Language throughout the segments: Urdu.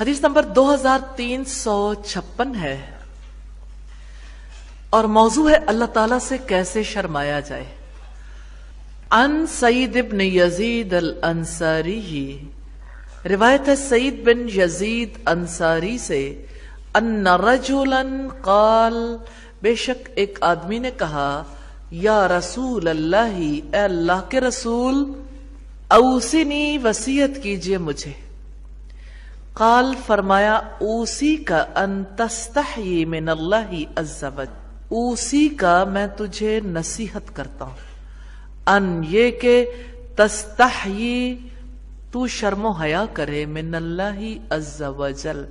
حدیث نمبر 2356 ہے اور موضوع ہے اللہ تعالیٰ سے کیسے شرمایا جائے۔ ان سعید بن یزید الانصاری، روایت ہے سعید بن یزید انصاری سے، ان رجلا قال، بے شک ایک آدمی نے کہا، یا رسول اللہ، اے اللہ کے رسول، اوصنی، وصیت کیجئے مجھے۔ قال، فرمایا، اوصی کا ان تستحیی من اللہ عز وجل، اوصی کا میں تجھے نصیحت کرتا ہوں، ان یہ کہ تستحیی تو شرم و حیا کرے، من اللہ عز وجل،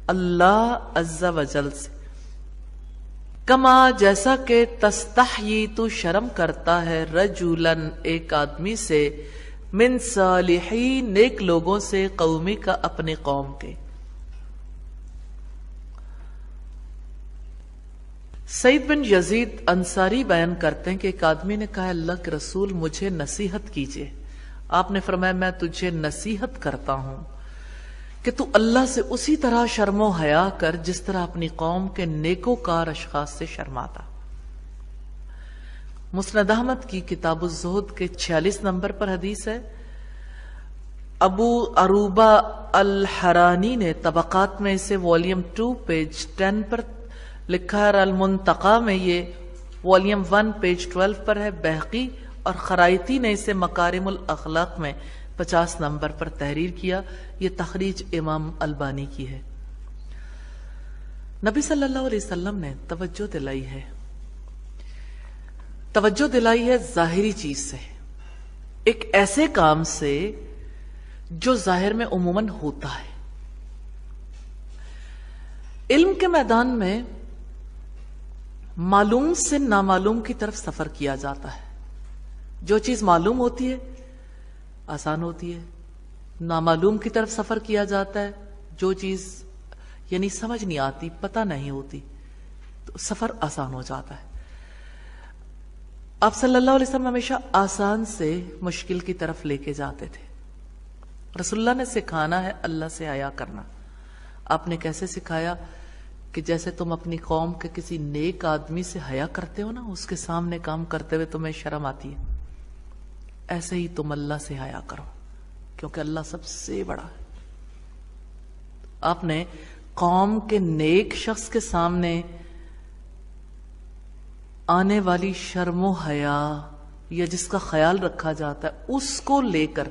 اللہ عز وجل سے، کما جیسا کہ تستحیی تو شرم کرتا ہے، رجلاً ایک آدمی سے، من صالحی نیک لوگوں سے، قومی کا اپنے قوم کے۔ سعید بن یزید انصاری بیان کرتے ہیں کہ ایک آدمی نے کہا، اللہ کے رسول مجھے نصیحت کیجئے۔ آپ نے فرمایا، میں تجھے نصیحت کرتا ہوں کہ تو اللہ سے اسی طرح شرم و حیا کر جس طرح اپنی قوم کے نیکوکار اشخاص سے شرماتا۔ مسند احمد کی کتاب الزہد کے 46 نمبر پر حدیث ہے۔ ابو عروبہ الحرانی نے طبقات میں اسے والیوم 2 پیج 10 پر لکھا ہے، اور المنتقى میں یہ والیوم 1 پیج 12 پر ہے۔ بہقی اور خرائطی نے اسے مکارم الاخلاق میں 50 نمبر پر تحریر کیا۔ یہ تخریج امام البانی کی ہے۔ نبی صلی اللہ علیہ وسلم نے توجہ دلائی ہے ظاہری چیز سے، ایک ایسے کام سے جو ظاہر میں عموماً ہوتا ہے۔ علم کے میدان میں معلوم سے نامعلوم کی طرف سفر کیا جاتا ہے۔ جو چیز معلوم ہوتی ہے آسان ہوتی ہے، نامعلوم کی طرف سفر کیا جاتا ہے۔ جو چیز یعنی سمجھ نہیں آتی، پتہ نہیں ہوتی، تو سفر آسان ہو جاتا ہے۔ آپ صلی اللہ علیہ وسلم ہمیشہ آسان سے مشکل کی طرف لے کے جاتے تھے۔ رسول اللہ نے سکھانا ہے اللہ سے حیا کرنا۔ آپ نے کیسے سکھایا کہ جیسے تم اپنی قوم کے کسی نیک آدمی سے حیا کرتے ہو نا، اس کے سامنے کام کرتے ہوئے تمہیں شرم آتی ہے، ایسے ہی تم اللہ سے حیا کرو، کیونکہ اللہ سب سے بڑا ہے۔ آپ نے قوم کے نیک شخص کے سامنے آنے والی شرم و حیا یا جس کا خیال رکھا جاتا ہے اس کو لے کر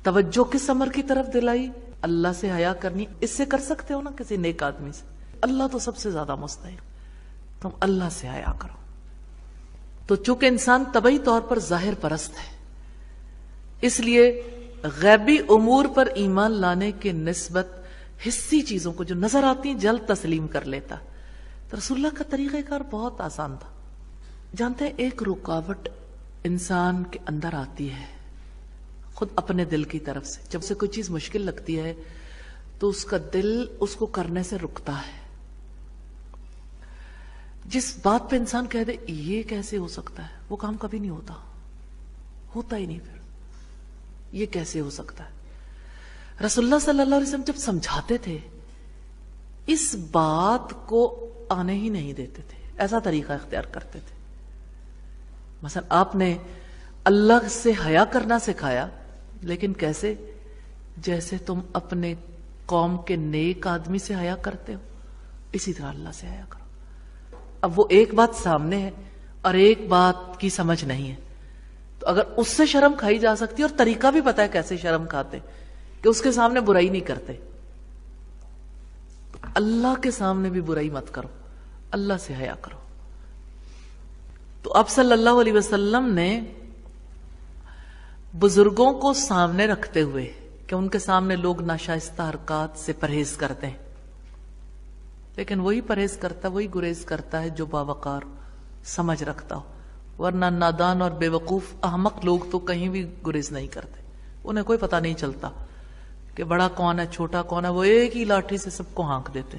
توجہ کس امر کی طرف دلائی؟ اللہ سے حیا کرنی۔ اس سے کر سکتے ہو نا کسی نیک آدمی سے، اللہ تو سب سے زیادہ مستحق، تم اللہ سے حیا کرو۔ تو چونکہ انسان طبعی طور پر ظاہر پرست ہے، اس لیے غیبی امور پر ایمان لانے کے نسبت حسی چیزوں کو جو نظر آتی ہیں جلد تسلیم کر لیتا۔ تو رسول اللہ کا طریقہ کار بہت آسان تھا۔ جانتے ہیں ایک رکاوٹ انسان کے اندر آتی ہے خود اپنے دل کی طرف سے، جب سے کوئی چیز مشکل لگتی ہے تو اس کا دل اس کو کرنے سے رکتا ہے۔ جس بات پہ انسان کہہ دے یہ کیسے ہو سکتا ہے، وہ کام کبھی نہیں ہوتا ہی نہیں۔ پھر یہ کیسے ہو سکتا ہے؟ رسول اللہ صلی اللہ علیہ وسلم جب سمجھاتے تھے اس بات کو آنے ہی نہیں دیتے تھے، ایسا طریقہ اختیار کرتے تھے۔ مثلا آپ نے اللہ سے حیا کرنا سکھایا، لیکن کیسے؟ جیسے تم اپنے قوم کے نیک آدمی سے حیا کرتے ہو اسی طرح اللہ سے حیا کرو۔ اب وہ ایک بات سامنے ہے اور ایک بات کی سمجھ نہیں ہے، تو اگر اس سے شرم کھائی جا سکتی ہے اور طریقہ بھی پتا ہے کیسے شرم کھاتے، کہ اس کے سامنے برائی نہیں کرتے، تو اللہ کے سامنے بھی برائی مت کرو، اللہ سے حیا کرو۔ تو اب صلی اللہ علیہ وسلم نے بزرگوں کو سامنے رکھتے ہوئے کہ ان کے سامنے لوگ ناشائستہ حرکات سے پرہیز کرتے ہیں، لیکن وہی پرہیز کرتا، وہی گریز کرتا ہے جو باوقار سمجھ رکھتا ہو، ورنہ نادان اور بے وقوف احمق لوگ تو کہیں بھی گریز نہیں کرتے، انہیں کوئی پتہ نہیں چلتا کہ بڑا کون ہے چھوٹا کون ہے، وہ ایک ہی لاٹھی سے سب کو ہانک دیتے۔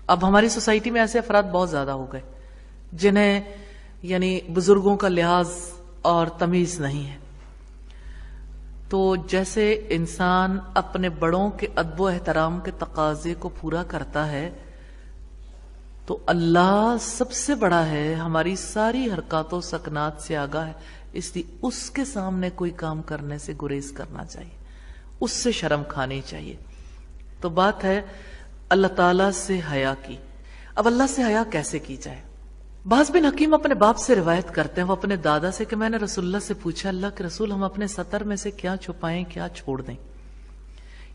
اب ہماری سوسائٹی میں ایسے افراد بہت زیادہ ہو گئے جنہیں یعنی بزرگوں کا لحاظ اور تمیز نہیں ہے۔ تو جیسے انسان اپنے بڑوں کے ادب و احترام کے تقاضے کو پورا کرتا ہے تو اللہ سب سے بڑا ہے، ہماری ساری حرکات و سکنات سے آگاہ ہے، اس لیے اس کے سامنے کوئی کام کرنے سے گریز کرنا چاہیے، اس سے شرم کھانی چاہیے۔ تو بات ہے اللہ تعالی سے حیا کی۔ اب اللہ سے حیا کیسے کی جائے؟ بعض بن حکیم اپنے باپ سے روایت کرتے ہیں، وہ اپنے دادا سے، کہ میں نے رسول اللہ سے پوچھا، اللہ کے رسول ہم اپنے سطر میں سے کیا چھپائیں کیا چھوڑ دیں،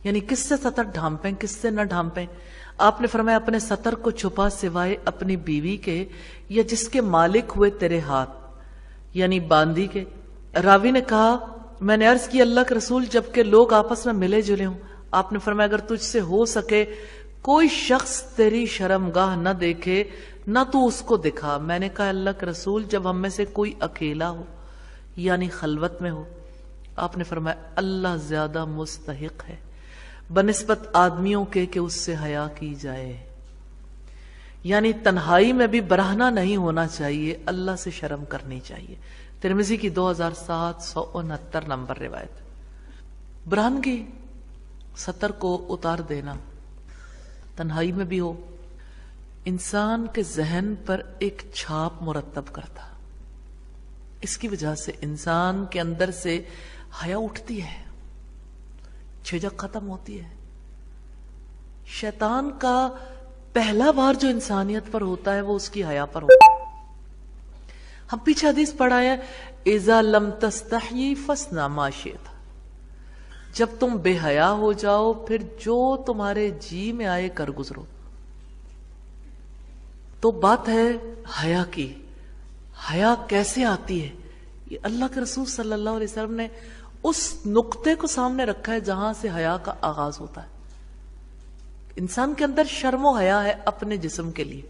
یعنی کس سے سطر ڈھانپیں کس سے نہ ڈھانپیں؟ آپ نے فرمایا اپنے سطر کو چھپا سوائے اپنی بیوی کے یا جس کے مالک ہوئے تیرے ہاتھ، یعنی باندی کے۔ راوی نے کہا میں نے عرض کی اللہ کے رسول جبکہ لوگ آپس میں ملے جلے ہوں۔ آپ نے فرمایا اگر تجھ سے ہو سکے کوئی شخص تیری شرمگاہ نہ دیکھے نہ تو اس کو دکھا۔ میں نے کہا اللہ کے رسول جب ہم میں سے کوئی اکیلا ہو یعنی خلوت میں ہو؟ آپ نے فرمایا اللہ زیادہ مستحق ہے بنسبت آدمیوں کے کہ اس سے حیا کی جائے، یعنی تنہائی میں بھی برہنہ نہیں ہونا چاہیے، اللہ سے شرم کرنی چاہیے۔ ترمذی کی 2769 نمبر روایت۔ برہنگی سطر کو اتار دینا تنہائی میں بھی ہو، انسان کے ذہن پر ایک چھاپ مرتب کرتا، اس کی وجہ سے انسان کے اندر سے حیا اٹھتی ہے، جھجک ختم ہوتی ہے۔ شیطان کا پہلا وار جو انسانیت پر ہوتا ہے وہ اس کی حیا پر ہوتا ہے۔ ہم پیچھے حدیث پڑھا ہے اذا لم تستحی فاصنع ما شئت، جب تم بے حیا ہو جاؤ پھر جو تمہارے جی میں آئے کر گزرو۔ تو بات ہے حیا کی۔ حیا کیسے آتی ہے؟ یہ اللہ کے رسول صلی اللہ علیہ وسلم نے اس نقطے کو سامنے رکھا ہے جہاں سے حیا کا آغاز ہوتا ہے۔ انسان کے اندر شرم و حیا ہے اپنے جسم کے لیے،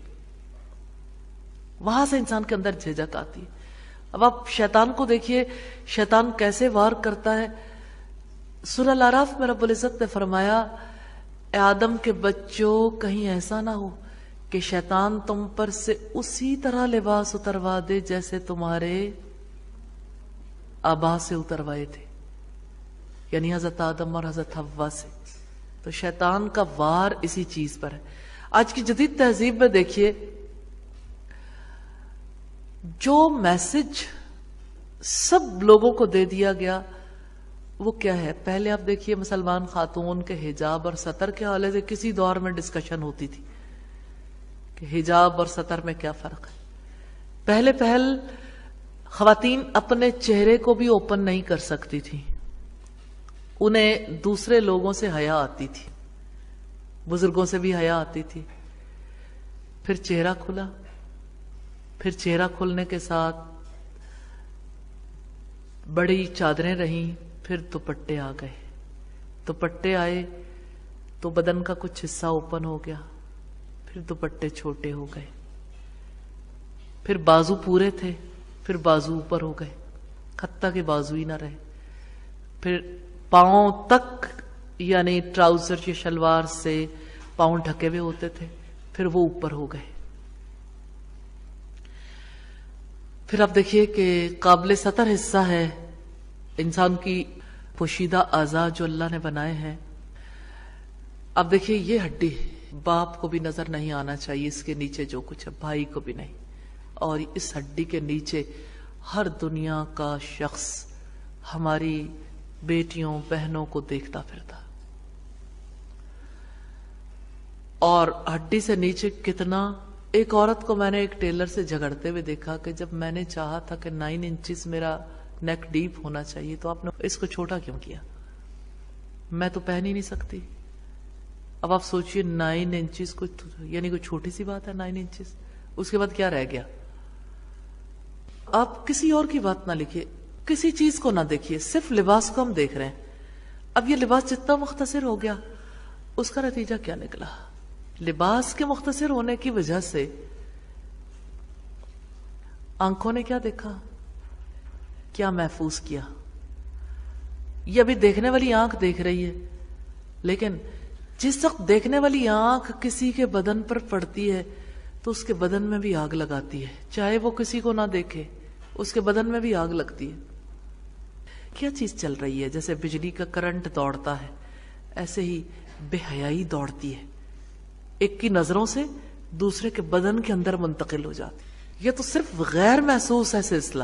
وہاں سے انسان کے اندر جھجک آتی ہے۔ اب آپ شیطان کو دیکھیے، شیطان کیسے وار کرتا ہے۔ سورہ الاعراف میں رب العزت نے فرمایا اے آدم کے بچوں کہیں ایسا نہ ہو کہ شیطان تم پر سے اسی طرح لباس اتروا دے جیسے تمہارے آبا سے اتروائے تھے، یعنی حضرت آدم اور حضرت حوا سے۔ تو شیطان کا وار اسی چیز پر ہے۔ آج کی جدید تہذیب میں دیکھیے جو میسج سب لوگوں کو دے دیا گیا وہ کیا ہے؟ پہلے آپ دیکھیے مسلمان خاتون کے حجاب اور سطر کے حوالے سے کسی دور میں ڈسکشن ہوتی تھی کہ حجاب اور سطر میں کیا فرق ہے۔ پہل خواتین اپنے چہرے کو بھی اوپن نہیں کر سکتی تھی، انہیں دوسرے لوگوں سے حیا آتی تھی، بزرگوں سے بھی حیا آتی تھی۔ پھر چہرہ کھلا، پھر چہرہ کھلنے کے ساتھ بڑی چادریں رہیں، پھر دوپٹے آ گئے، دوپٹے آئے تو بدن کا کچھ حصہ اوپن ہو گیا، پھر دوپٹے چھوٹے ہو گئے، پھر بازو پورے تھے پھر بازو اوپر ہو گئے، حتیٰ کہ بازو ہی نہ رہے، پھر پاؤں تک یعنی ٹراؤزر یا شلوار سے پاؤں ڈھکے ہوئے ہوتے تھے، پھر وہ اوپر ہو گئے۔ پھر آپ دیکھیے کہ قابل سطر حصہ ہے انسان کی پوشیدہ اعضاء جو اللہ نے بنائے ہیں۔ اب دیکھیے یہ ہڈی باپ کو بھی نظر نہیں آنا چاہیے، اس کے نیچے جو کچھ ہے بھائی کو بھی نہیں، اور اس ہڈی کے نیچے ہر دنیا کا شخص ہماری بیٹیوں بہنوں کو دیکھتا پھرتا، اور ہڈی سے نیچے کتنا۔ ایک عورت کو میں نے ایک ٹیلر سے جھگڑتے ہوئے دیکھا کہ جب میں نے چاہا تھا کہ 9 انچز میرا نیک ڈیپ ہونا چاہیے تو آپ نے اس کو چھوٹا کیوں کیا؟ میں تو پہن ہی نہیں سکتی۔ اب آپ سوچئے 9 انچز کو یعنی کوئی چھوٹی سی بات ہے 9 انچز، اس کے بعد کیا رہ گیا؟ آپ کسی اور کی بات نہ لکھیے، کسی چیز کو نہ دیکھیے، صرف لباس کو ہم دیکھ رہے ہیں۔ اب یہ لباس جتنا مختصر ہو گیا اس کا نتیجہ کیا نکلا؟ لباس کے مختصر ہونے کی وجہ سے آنکھوں نے کیا دیکھا، کیا محفوظ کیا؟ یہ ابھی دیکھنے والی آنکھ دیکھ رہی ہے، لیکن جس وقت دیکھنے والی آنکھ کسی کے بدن پر پڑتی ہے تو اس کے بدن میں بھی آگ لگاتی ہے، چاہے وہ کسی کو نہ دیکھے، اس کے بدن میں بھی آگ لگتی ہے۔ کیا چیز چل رہی ہے؟ جیسے بجلی کا کرنٹ دوڑتا ہے ایسے ہی بے حیائی دوڑتی ہے، ایک کی نظروں سے دوسرے کے بدن کے اندر منتقل ہو جاتی. یہ تو صرف غیر محسوس ہے سلسلہ.